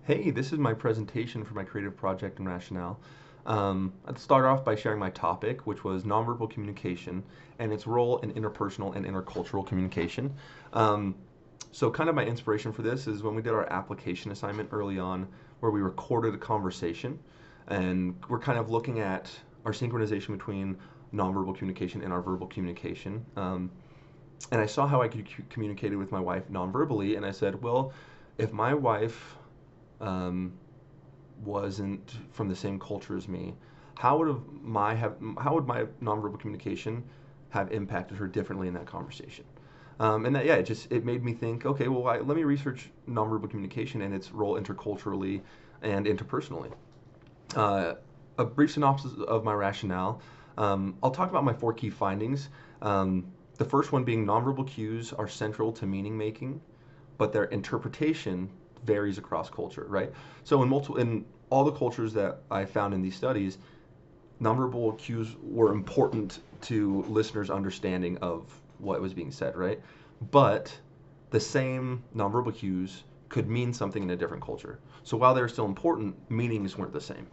Hey, this is my presentation for my creative project and rationale. I'd start off by sharing my topic, which was nonverbal communication and its role in interpersonal and intercultural communication. Um, so kind of my inspiration for this is when we did our application assignment early on, where we recorded a conversation, and we're kind of looking at our synchronization between nonverbal communication and our verbal communication. And I saw how I could communicate with my wife nonverbally, and I said, well, if my wife um, wasn't from the same culture as me, how would my nonverbal communication have impacted her differently in that conversation? And that, yeah, it made me think. Okay, well, let me research nonverbal communication and its role interculturally and interpersonally. Uh, a brief synopsis of my rationale. I'll talk about my four key findings. The first one being nonverbal cues are central to meaning making, but their interpretation varies across culture, right? So in all the cultures that I found in these studies, nonverbal cues were important to listeners' understanding of what was being said, right? But the same nonverbal cues could mean something in a different culture. So while they were still important, meanings weren't the same.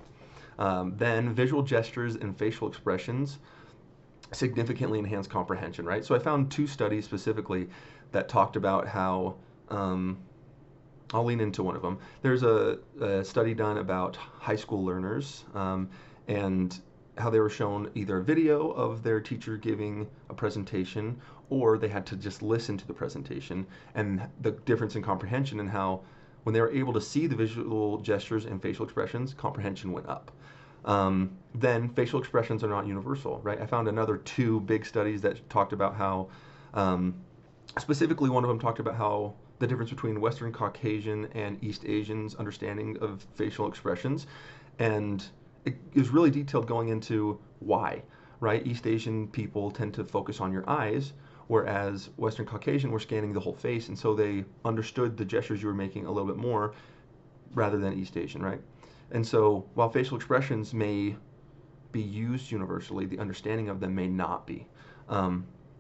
Then visual gestures and facial expressions significantly enhance comprehension, right? So I found two studies specifically that talked about how I'll lean into one of them. There's a study done about high school learners and how they were shown either a video of their teacher giving a presentation, or they had to just listen to the presentation, and the difference in comprehension, and how when they were able to see the visual gestures and facial expressions, comprehension went up. Then facial expressions are not universal, right? I found another two big studies that talked about how, specifically one of them talked about how the difference between Western Caucasian and East Asians' understanding of facial expressions, and it is really detailed going into why, right? East Asian people tend to focus on your eyes, whereas Western Caucasian were scanning the whole face, and so they understood the gestures you were making a little bit more rather than East Asian, right? And so while facial expressions may be used universally, the understanding of them may not be.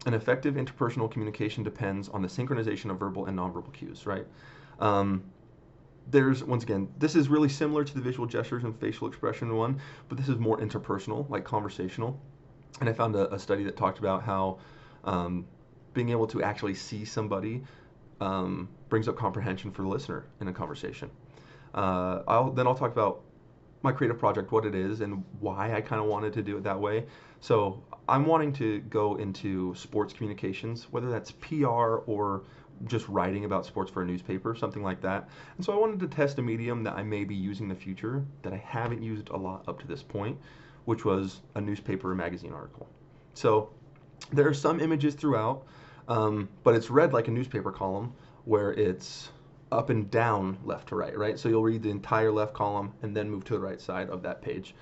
An effective interpersonal communication depends on the synchronization of verbal and nonverbal cues, right? Um, once again, this is really similar to the visual gestures and facial expression one, but this is more interpersonal, like conversational. And I found a study that talked about how being able to actually see somebody brings up comprehension for the listener in a conversation. I'll talk about my creative project, what it is, and why I kind of wanted to do it that way. So I'm wanting to go into sports communications, whether that's PR or just writing about sports for a newspaper, something like that. And so I wanted to test a medium that I may be using in the future that I haven't used a lot up to this point, which was a newspaper or magazine article. So there are some images throughout, but it's read like a newspaper column where it's up and down left to right, right? So you'll read the entire left column and then move to the right side of that page.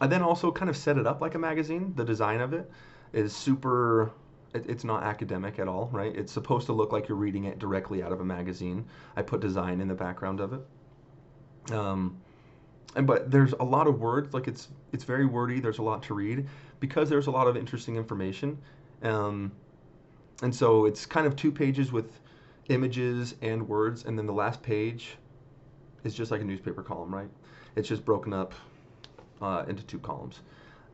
I then also kind of set it up like a magazine. The design of it is super, it's not academic at all, right? It's supposed to look like you're reading it directly out of a magazine. I put design in the background of it. But there's a lot of words, like it's very wordy, there's a lot to read because there's a lot of interesting information. And so it's kind of 2 pages with images and words, and then the last page is just like a newspaper column, right? It's just broken up into 2 columns.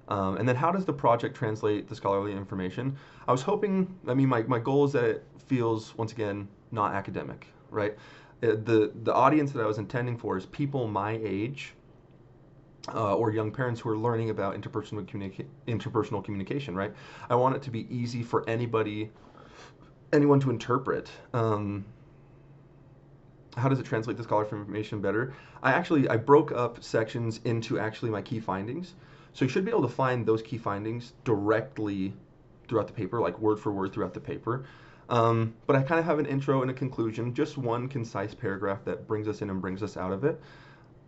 And then how does the project translate the scholarly information? I was hoping, my goal is that it feels, once again, not academic, right? The audience that I was intending for is people my age, or young parents who are learning about interpersonal communication, right? I want it to be easy for anyone to interpret. How does it translate the scholarly information better? I broke up sections into actually my key findings. So you should be able to find those key findings directly throughout the paper, like word for word throughout the paper. But I kind of have an intro and a conclusion, just one concise paragraph that brings us in and brings us out of it.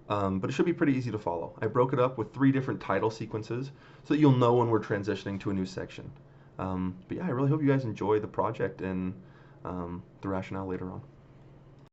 But it should be pretty easy to follow. I broke it up with 3 different title sequences so that you'll know when we're transitioning to a new section. But yeah, I really hope you guys enjoy the project and the rationale later on.